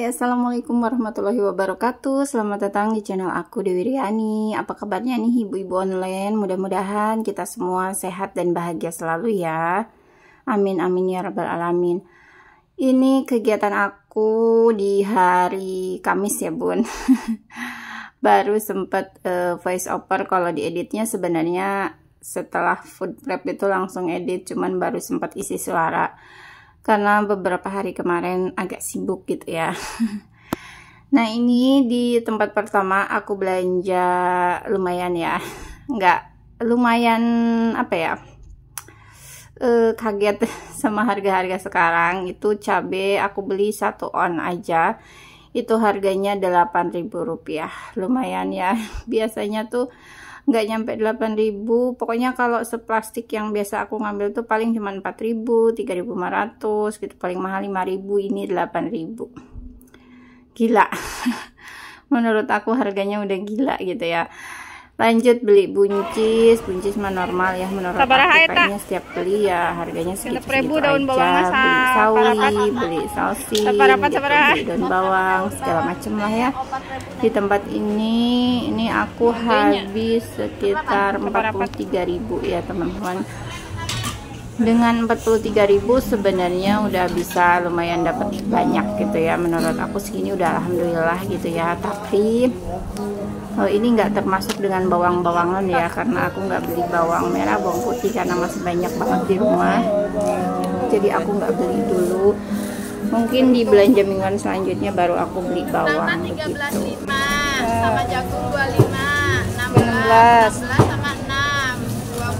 Hai, assalamualaikum warahmatullahi wabarakatuh. Selamat datang di channel aku, Dewi Riani. Apa kabarnya nih ibu-ibu online? Mudah-mudahan kita semua sehat dan bahagia selalu ya. Amin amin ya rabbal alamin. Ini kegiatan aku di hari Kamis ya bun. Baru sempat voice over. Kalau dieditnya sebenarnya setelah food prep itu langsung edit, cuman baru sempat isi suara karena beberapa hari kemarin agak sibuk gitu ya. Nah, ini di tempat pertama aku belanja lumayan ya, nggak lumayan apa ya, kaget sama harga-harga sekarang. Itu cabai aku beli 1 on aja, itu harganya Rp8.000. Lumayan ya. Biasanya tuh nggak nyampe 8.000. Pokoknya kalau seplastik yang biasa aku ngambil tuh paling cuma 4.000, 3.500 gitu, paling mahal 5.000. Ini 8.000. Gila. Menurut aku harganya udah gila gitu ya. Lanjut beli buncis mah normal ya menurut aku, kayaknya setiap beli ya harganya segitu-segitu aja. Beli sawi, beli sausin, gitu, beli daun bawang segala macem lah ya. Di tempat ini aku habis sekitar 43.000 ya teman-teman. Dengan 43.000 sebenarnya udah bisa lumayan dapat banyak gitu ya. Menurut aku segini udah alhamdulillah gitu ya. Tapi ini nggak termasuk dengan bawang-bawangan ya, karena aku nggak beli bawang merah, bawang putih karena masih banyak banget di rumah. Jadi aku nggak beli dulu. Mungkin di belanja mingguan selanjutnya baru aku beli bawang begitu. Sama jagung 25, 16 sama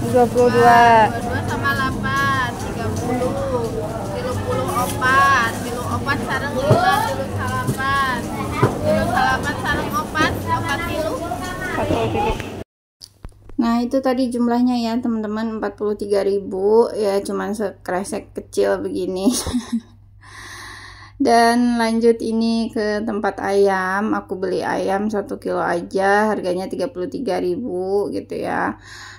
6, 22 sama 8, 30, kilo opat sarang 5, kilo salapan sarang opat kilo. Nah itu tadi jumlahnya ya teman-teman, 43.000 ya, cuman sekresek kecil begini. Dan lanjut ini ke tempat ayam, aku beli ayam 1 kilo aja, harganya 33.000 gitu ya.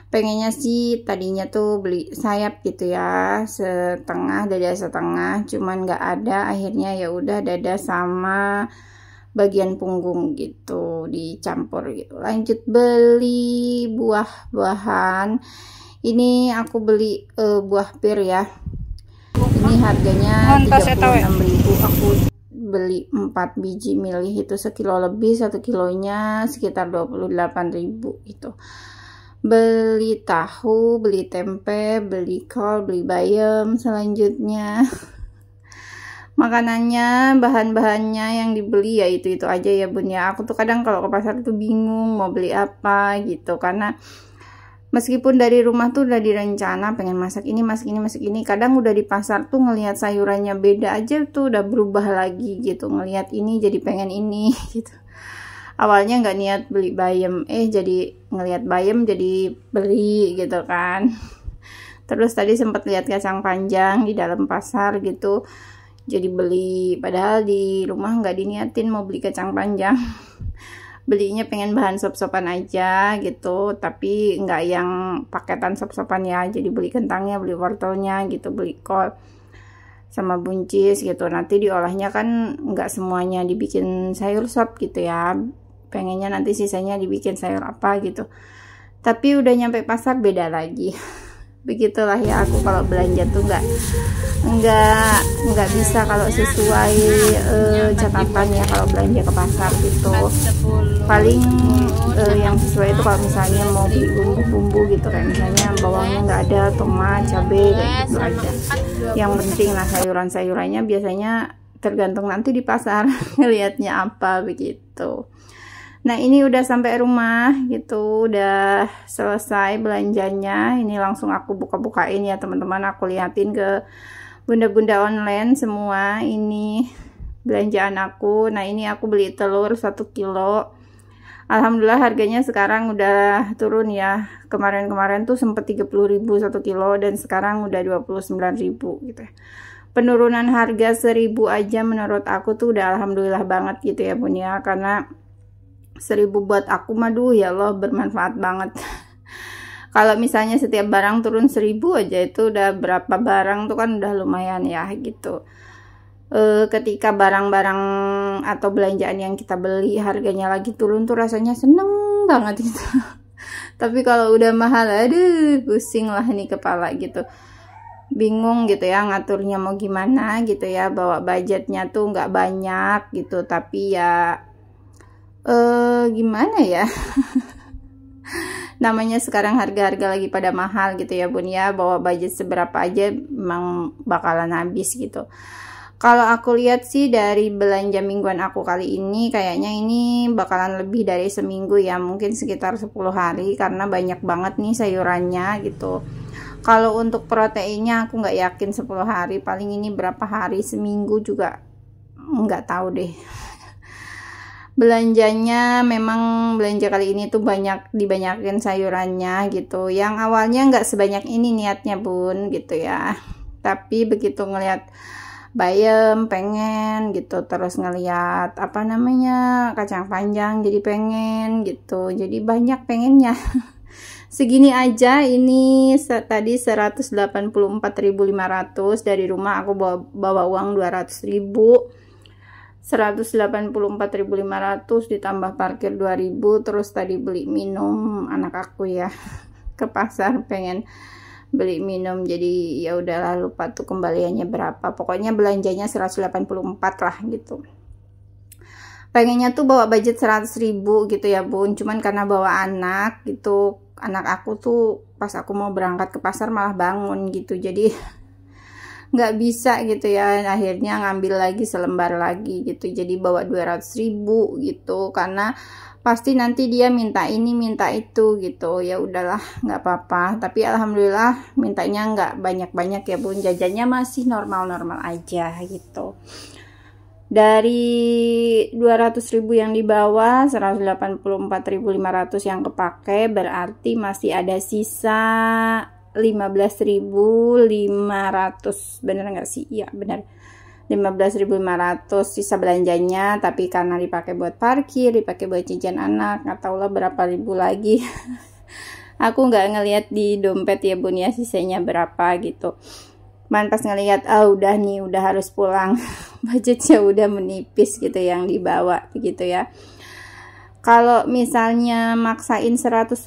Pengennya sih tadinya tuh beli sayap gitu ya, setengah, dada setengah, cuman nggak ada. Akhirnya ya udah dada sama bagian punggung gitu dicampur gitu. Lanjut beli buah-buahan. Ini aku beli buah pir ya. Ini harganya 36.000. Aku beli 4 biji milih, itu sekilo lebih, 1 kilonya sekitar 28.000 gitu. Beli tahu, beli tempe, beli kol, beli bayam. Selanjutnya makanannya, bahan-bahannya yang dibeli ya itu aja ya bun ya. Aku tuh kadang kalau ke pasar tuh bingung mau beli apa gitu, karena meskipun dari rumah tuh udah direncana pengen masak ini, kadang udah di pasar tuh ngelihat sayurannya beda aja tuh udah berubah lagi gitu. Ngelihat ini jadi pengen ini gitu. Awalnya nggak niat beli bayam, jadi ngelihat bayam jadi beli gitu kan. Terus tadi sempat lihat kacang panjang di dalam pasar gitu, jadi beli. Padahal di rumah nggak diniatin mau beli kacang panjang. Belinya pengen bahan sop-sopan aja gitu, tapi nggak yang paketan sop-sopan ya. Jadi beli kentangnya, beli wortelnya gitu, beli kol sama buncis gitu. Nanti diolahnya kan nggak semuanya dibikin sayur sop gitu ya. Pengennya nanti sisanya dibikin sayur apa gitu. Tapi udah nyampe pasar beda lagi. Begitulah ya aku kalau belanja tuh nggak bisa kalau sesuai catatan ya kalau belanja ke pasar gitu. Paling yang sesuai itu kalau misalnya mau beli bumbu-bumbu gitu, kayak misalnya bawangnya nggak ada, tomat, cabai kayak gitu aja. Yang penting lah sayuran-sayurannya biasanya tergantung nanti di pasar ngelihatnya apa begitu. Nah ini udah sampai rumah gitu, udah selesai belanjanya. Ini langsung aku buka-bukain ya teman-teman, aku liatin ke bunda-bunda online semua ini belanjaan aku. Nah ini aku beli telur 1 kilo. Alhamdulillah harganya sekarang udah turun ya. Kemarin-kemarin tuh sempet 30.000 1 kilo dan sekarang udah 29.000 gitu ya. Penurunan harga 1.000 aja menurut aku tuh udah alhamdulillah banget gitu ya bun ya, karena 1.000 buat aku madu ya Allah bermanfaat banget. Kalau misalnya setiap barang turun 1.000 aja itu udah berapa barang tuh kan udah lumayan ya gitu. ketika barang-barang atau belanjaan yang kita beli harganya lagi turun tuh rasanya seneng banget gitu. Tapi kalau udah mahal, aduh pusing lah nih kepala gitu, bingung gitu ya ngaturnya mau gimana gitu ya, bawa budgetnya tuh nggak banyak gitu, tapi ya gimana ya. Namanya sekarang harga-harga lagi pada mahal gitu ya bun ya, bawa budget seberapa aja memang bakalan habis gitu. Kalau aku lihat sih dari belanja mingguan aku kali ini, kayaknya ini bakalan lebih dari seminggu ya, mungkin sekitar 10 hari karena banyak banget nih sayurannya gitu. Kalau untuk proteinnya aku nggak yakin 10 hari, paling ini berapa hari, seminggu juga nggak tahu deh. Belanjanya memang belanja kali ini tuh dibanyakin sayurannya gitu, yang awalnya nggak sebanyak ini niatnya bun gitu ya, tapi begitu ngelihat bayam pengen gitu, terus ngelihat apa namanya kacang panjang jadi pengen gitu, jadi banyak pengennya. Segini aja ini tadi 184.500, dari rumah aku bawa uang 200.000, 184.500 ditambah parkir 2.000, terus tadi beli minum anak aku ya, ke pasar pengen beli minum, jadi ya udahlah lupa tuh kembaliannya berapa, pokoknya belanjanya 184 lah gitu. Pengennya tuh bawa budget 100.000 gitu ya bun, cuman karena bawa anak gitu, anak aku tuh pas aku mau berangkat ke pasar malah bangun gitu, jadi nggak bisa gitu ya, akhirnya ngambil lagi selembar lagi gitu, jadi bawa 200.000 gitu, karena pasti nanti dia minta ini minta itu gitu, ya udahlah nggak apa-apa. Tapi alhamdulillah mintanya nggak banyak-banyak ya bun, jajannya masih normal-normal aja gitu. Dari 200.000 yang dibawa, 184.500 yang kepake, berarti masih ada sisa 15.500, bener nggak sih? Iya bener, 15.500 sisa belanjanya, tapi karena dipakai buat parkir, dipakai buat jajan anak, nggak tahu lah berapa ribu lagi. Aku nggak ngelihat di dompet ya bun ya sisanya berapa gitu. Man pas ngelihat udah nih udah harus pulang, budgetnya udah menipis gitu yang dibawa begitu ya. Kalau misalnya maksain 100.000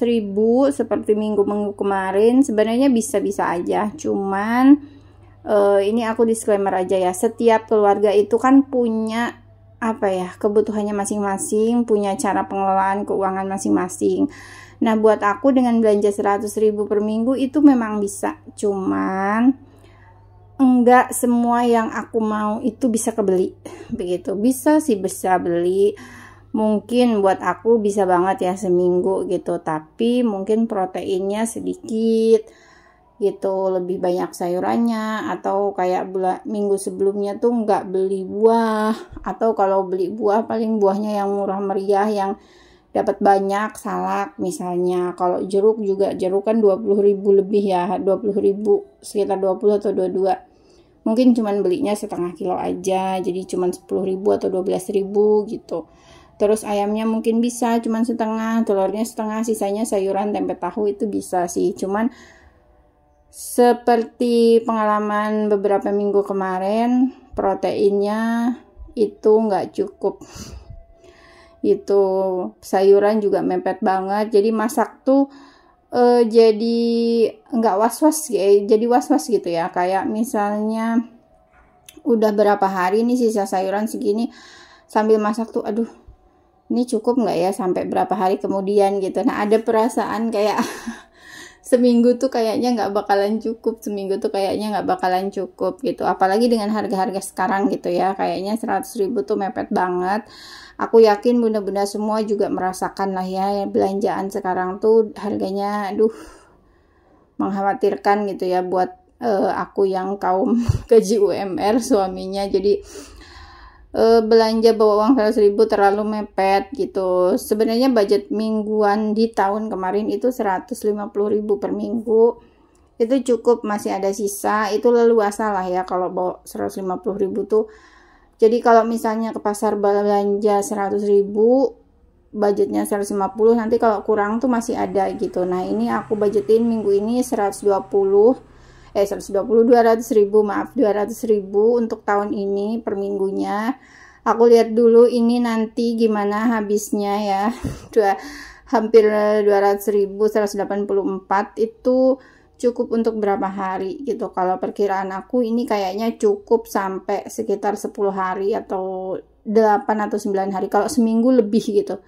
seperti minggu-minggu kemarin, sebenarnya bisa-bisa aja, cuman ini aku disclaimer aja ya, setiap keluarga itu kan punya apa ya, kebutuhannya masing-masing, punya cara pengelolaan keuangan masing-masing. Nah buat aku dengan belanja 100.000 per minggu itu memang bisa, cuman enggak semua yang aku mau itu bisa kebeli begitu. Bisa sih bisa beli, mungkin buat aku bisa banget ya seminggu gitu, tapi mungkin proteinnya sedikit gitu, lebih banyak sayurannya, atau kayak minggu sebelumnya tuh nggak beli buah, atau kalau beli buah paling buahnya yang murah meriah yang dapat banyak, salak misalnya. Kalau jeruk juga, jeruk kan 20.000 lebih ya, 20.000 sekitar 20 atau 22, mungkin cuman belinya setengah kilo aja, jadi cuman 10.000 atau 12.000 gitu. Terus ayamnya mungkin bisa cuman setengah, telurnya setengah, sisanya sayuran tempe tahu itu bisa sih. Cuman seperti pengalaman beberapa minggu kemarin, proteinnya itu nggak cukup, itu sayuran juga mepet banget, jadi masak tuh jadi nggak was-was ya, jadi was-was gitu ya, kayak misalnya udah berapa hari nih sisa sayuran segini, sambil masak tuh aduh ini cukup nggak ya sampai berapa hari kemudian gitu. Nah ada perasaan kayak seminggu tuh kayaknya nggak bakalan cukup, seminggu tuh kayaknya nggak bakalan cukup gitu, apalagi dengan harga-harga sekarang gitu ya, kayaknya 100.000 tuh mepet banget. Aku yakin bunda-bunda semua juga merasakan lah ya, belanjaan sekarang tuh harganya aduh mengkhawatirkan gitu ya buat aku yang kaum gaji UMR suaminya, jadi belanja bawa uang 100.000 terlalu mepet gitu. Sebenarnya budget mingguan di tahun kemarin itu 150.000 per minggu, itu cukup, masih ada sisa, itu leluasa lah ya kalau bawa 150.000 tuh. Jadi kalau misalnya ke pasar belanja 100.000, budgetnya 150, nanti kalau kurang tuh masih ada gitu. Nah ini aku budgetin minggu ini 120, 120, 200.000, maaf, 200.000 untuk tahun ini per minggunya. Aku lihat dulu ini nanti gimana habisnya ya. Hampir 200.000, 184 itu cukup untuk berapa hari gitu. Kalau perkiraan aku ini kayaknya cukup sampai sekitar 10 hari atau 8 atau 9 hari. Kalau seminggu lebih gitu,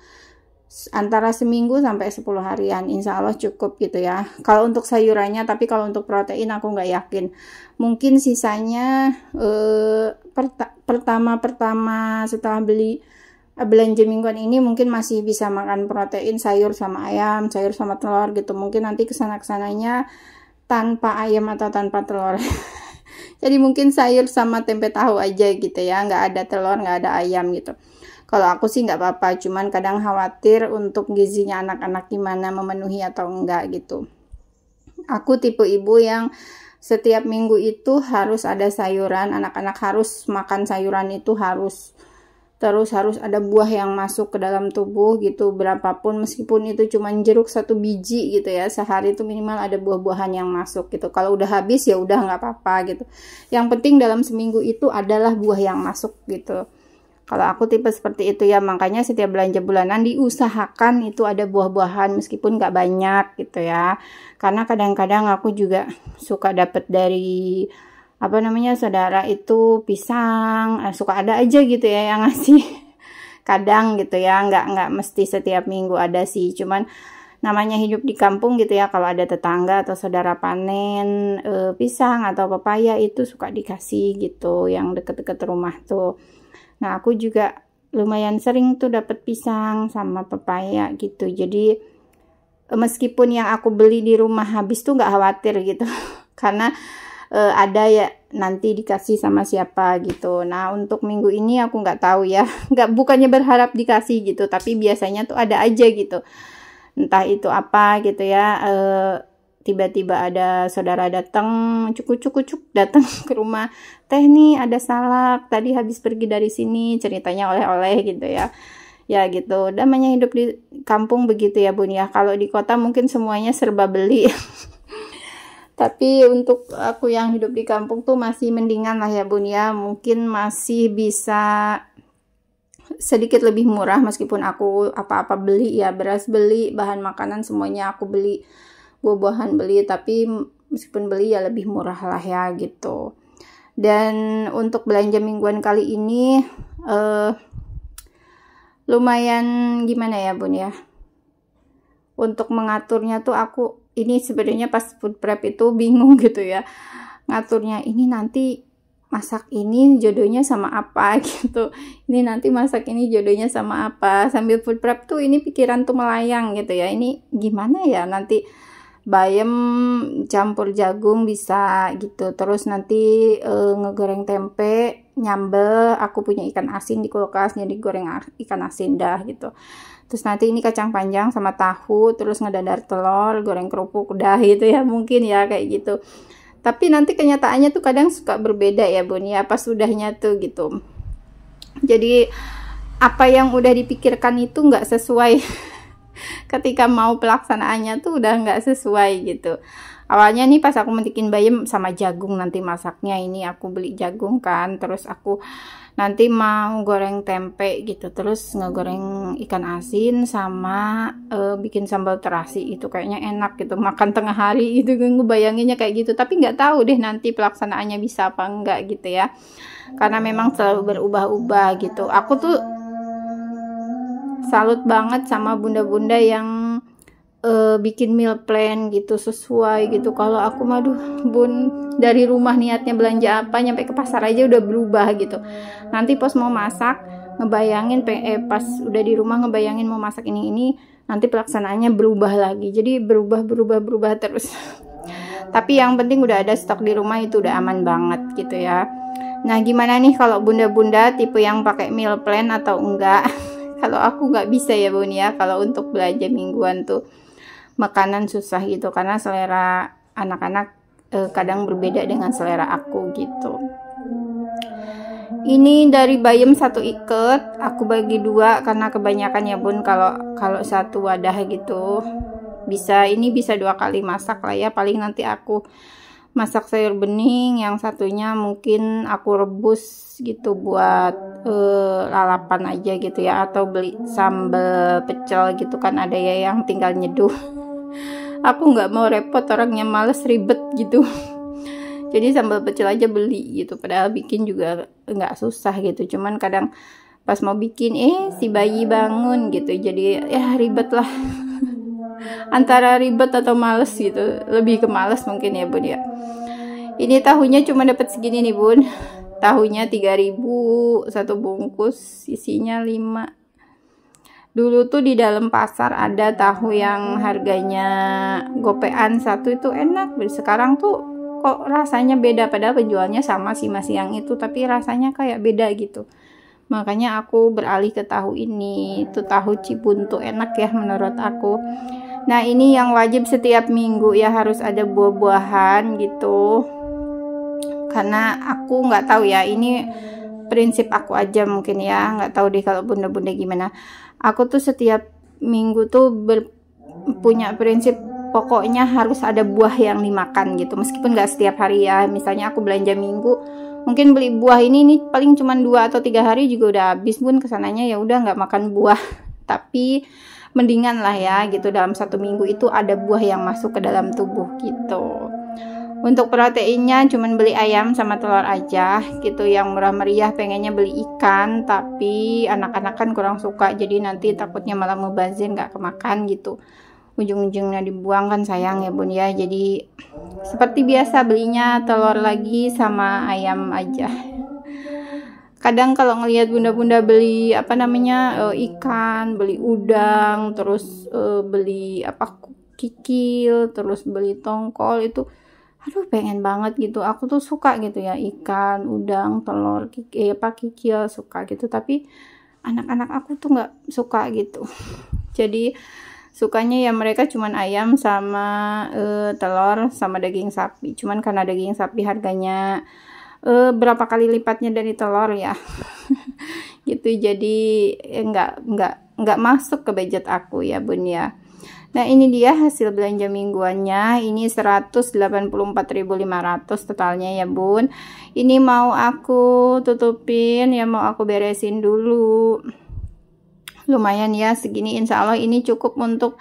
antara seminggu sampai 10 harian, insya Allah cukup gitu ya kalau untuk sayurannya. Tapi kalau untuk protein aku nggak yakin, mungkin sisanya pertama setelah belanja mingguan ini mungkin masih bisa makan protein, sayur sama ayam, sayur sama telur gitu. Mungkin nanti kesananya tanpa ayam atau tanpa telur. Jadi mungkin sayur sama tempe tahu aja gitu ya, nggak ada telur, nggak ada ayam gitu. Kalau aku sih nggak apa-apa, cuman kadang khawatir untuk gizinya anak-anak gimana, memenuhi atau enggak gitu. Aku tipe ibu yang setiap minggu itu harus ada sayuran, anak-anak harus makan sayuran itu harus. Terus harus ada buah yang masuk ke dalam tubuh gitu, berapapun, meskipun itu cuma jeruk 1 biji gitu ya, sehari itu minimal ada buah-buahan yang masuk gitu. Kalau udah habis ya udah nggak apa-apa gitu. Yang penting dalam seminggu itu adalah buah yang masuk gitu. Kalau aku tipe seperti itu ya, makanya setiap belanja bulanan diusahakan itu ada buah-buahan meskipun nggak banyak gitu ya. Karena kadang-kadang aku juga suka dapet dari saudara itu pisang, suka ada aja gitu ya yang ngasih. Kadang gitu ya, nggak mesti setiap minggu ada sih. Cuman namanya hidup di kampung gitu ya, kalau ada tetangga atau saudara panen pisang atau pepaya itu suka dikasih gitu, yang deket-deket rumah tuh. Nah, aku juga lumayan sering tuh dapat pisang sama pepaya gitu. Jadi meskipun yang aku beli di rumah habis tuh nggak khawatir gitu. Karena ada ya nanti dikasih sama siapa gitu. Nah, untuk minggu ini aku nggak tahu ya. Bukannya berharap dikasih gitu, tapi biasanya tuh ada aja gitu. Entah itu apa gitu ya. Tiba-tiba ada saudara datang, cukup datang ke rumah, teh nih ada salak, tadi habis pergi dari sini, ceritanya oleh-oleh gitu ya. Ya gitu, namanya hidup di kampung begitu ya Bun ya. Kalau di kota mungkin semuanya serba beli. Tapi untuk aku yang hidup di kampung tuh masih mendingan lah ya Bun ya. Mungkin masih bisa sedikit lebih murah, meskipun aku apa-apa beli ya, beras beli, bahan makanan semuanya aku beli, buah-buahan beli, tapi meskipun beli ya lebih murah lah ya gitu. Dan untuk belanja mingguan kali ini lumayan gimana ya Bun ya, untuk mengaturnya tuh aku ini sebenarnya pas food prep itu bingung gitu ya ngaturnya. Ini nanti masak ini jodohnya sama apa gitu, ini nanti masak ini jodohnya sama apa. Sambil food prep tuh ini pikiran tuh melayang gitu ya, ini gimana ya nanti bayam campur jagung bisa gitu. Terus nanti ngegoreng tempe, nyambel, aku punya ikan asin di kulkas jadi goreng ikan asin dah gitu. Terus nanti ini kacang panjang sama tahu, terus ngedadar telur, goreng kerupuk udah gitu ya, mungkin ya kayak gitu. Tapi nanti kenyataannya tuh kadang suka berbeda ya Bun ya, pas sudahnya tuh gitu. Jadi apa yang udah dipikirkan itu nggak sesuai. Ketika mau pelaksanaannya tuh udah nggak sesuai gitu. Awalnya nih pas aku metikin bayam sama jagung nanti masaknya, ini aku beli jagung kan, terus aku nanti mau goreng tempe gitu, terus ngegoreng ikan asin sama bikin sambal terasi, itu kayaknya enak gitu makan tengah hari gitu, ngebayanginnya kayak gitu. Tapi nggak tahu deh nanti pelaksanaannya bisa apa enggak gitu ya, karena memang selalu berubah-ubah gitu. Aku tuh salut banget sama bunda-bunda yang bikin meal plan gitu sesuai gitu. Kalau aku maduh Bun, dari rumah niatnya belanja apa, nyampe ke pasar aja udah berubah gitu. Nanti pas mau masak ngebayangin pas udah di rumah ngebayangin mau masak ini, nanti pelaksanaannya berubah lagi. Jadi berubah terus. Tapi yang penting udah ada stok di rumah, itu udah aman banget gitu ya. Nah, gimana nih kalau bunda-bunda tipe yang pakai meal plan atau enggak? Kalau aku nggak bisa ya Bun ya, kalau untuk belanja mingguan tuh makanan susah gitu, karena selera anak-anak kadang berbeda dengan selera aku gitu. Ini dari bayam 1 ikat, aku bagi 2 karena kebanyakan ya Bun. Kalau 1 wadah gitu bisa 2 kali masak lah ya. Paling nanti aku masak sayur bening, yang satunya mungkin aku rebus gitu buat lalapan aja gitu ya, atau beli sambal pecel gitu kan, ada ya yang tinggal nyeduh. Aku nggak mau repot, orangnya males ribet gitu. Jadi sambal pecel aja beli gitu, padahal bikin juga nggak susah gitu, cuman kadang pas mau bikin si bayi bangun gitu, jadi ya ribet lah. Antara ribet atau males gitu, lebih ke males mungkin ya bun ya. Ini tahunya cuma dapat segini nih bun, tahunya 3.000 satu bungkus, isinya 5. Dulu tuh di dalam pasar ada tahu yang harganya gopean satu itu enak, sekarang tuh kok rasanya beda, padahal penjualnya sama sih, masih yang itu, tapi rasanya kayak beda gitu. Makanya aku beralih ke tahu ini, itu tahu Cibuntu, enak ya menurut aku. Nah ini yang wajib setiap minggu ya, harus ada buah-buahan gitu, karena aku nggak tahu ya, ini prinsip aku aja mungkin ya, nggak tahu deh kalau bunda-bunda gimana. Aku tuh setiap minggu tuh punya prinsip, pokoknya harus ada buah yang dimakan gitu, meskipun nggak setiap hari ya. Misalnya aku belanja minggu, mungkin beli buah ini paling cuma 2 atau 3 hari juga udah habis bun, kesananya ya udah nggak makan buah. Tapi mendingan lah ya gitu, dalam 1 minggu itu ada buah yang masuk ke dalam tubuh gitu. Untuk proteinnya cuman beli ayam sama telur aja gitu, yang murah meriah. Pengennya beli ikan, tapi anak-anak kan kurang suka, jadi nanti takutnya malah mubazir, nggak kemakan gitu, ujung-ujungnya dibuang kan sayang ya bun ya. Jadi seperti biasa belinya telur lagi sama ayam aja. Kadang kalau ngelihat bunda-bunda beli ikan, beli udang, terus beli kikil, terus beli tongkol, itu aduh pengen banget gitu. Aku tuh suka gitu ya, ikan, udang, telur, kikil suka gitu, tapi anak-anak aku tuh nggak suka gitu. Jadi sukanya ya mereka cuman ayam sama telur sama daging sapi. Cuman karena daging sapi harganya berapa kali lipatnya dari telur ya. Gitu, jadi nggak masuk ke budget aku ya bun ya. Nah ini dia hasil belanja mingguannya, ini 184.500 totalnya ya bun. Ini mau aku tutupin ya, mau aku beresin dulu. Lumayan ya segini, insya Allah ini cukup untuk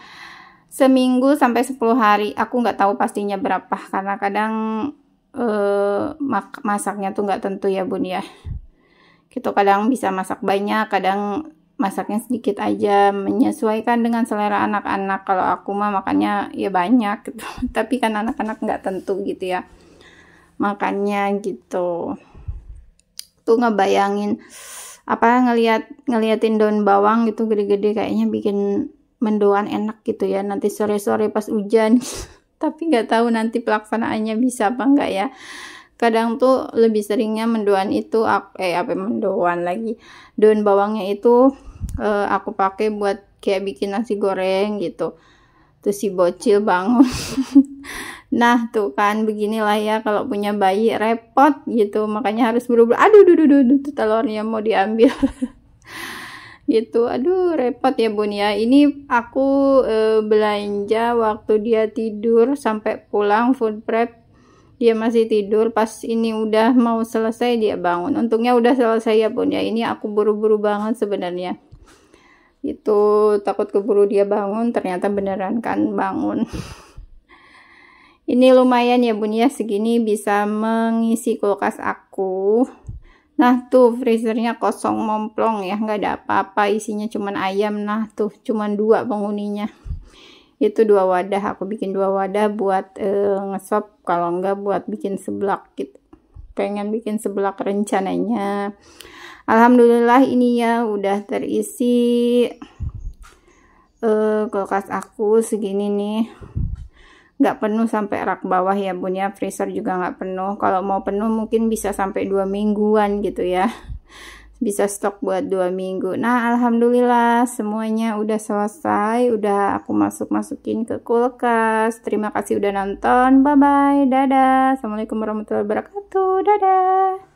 seminggu sampai 10 hari. Aku nggak tahu pastinya berapa, karena kadang masaknya tuh nggak tentu ya bun ya. Gitu, kadang bisa masak banyak, kadang masaknya sedikit aja, menyesuaikan dengan selera anak-anak. Kalau aku mah makannya ya banyak gitu. Tapi kan anak-anak nggak tentu gitu ya makannya gitu. Tuh ngebayangin ngeliatin daun bawang gitu gede-gede, kayaknya bikin mendoan enak gitu ya nanti sore-sore pas hujan. Tapi nggak tahu nanti pelaksanaannya bisa apa enggak ya. Kadang tuh lebih seringnya mendoan itu daun bawangnya itu aku pakai buat kayak bikin nasi goreng gitu. Terus si bocil bangun. Nah tuh kan beginilah ya, kalau punya bayi repot gitu, makanya harus buru-buru. Aduh telurnya mau diambil. Gitu, aduh repot ya bun ya. Ini aku belanja waktu dia tidur, sampai pulang food prep dia masih tidur. Pas ini udah mau selesai dia bangun. Untungnya udah selesai ya bun ya. Ini aku buru-buru banget sebenarnya. Itu takut keburu dia bangun, ternyata beneran kan bangun. Ini lumayan ya bun ya, segini bisa mengisi kulkas aku. Nah tuh freezernya kosong momplong ya, nggak ada apa-apa, isinya cuman ayam. Nah tuh cuman 2 penghuninya. Itu 2 wadah, aku bikin 2 wadah buat ngesop, kalau enggak buat bikin seblak gitu. Pengen bikin seblak rencananya. Alhamdulillah ini ya udah terisi kulkas aku segini nih. Nggak penuh sampai rak bawah ya bun ya, freezer juga nggak penuh. Kalau mau penuh mungkin bisa sampai 2 mingguan gitu ya, bisa stok buat 2 minggu. Nah alhamdulillah semuanya udah selesai, udah aku masukin ke kulkas. Terima kasih udah nonton, bye bye, dadah, assalamualaikum warahmatullahi wabarakatuh, dadah.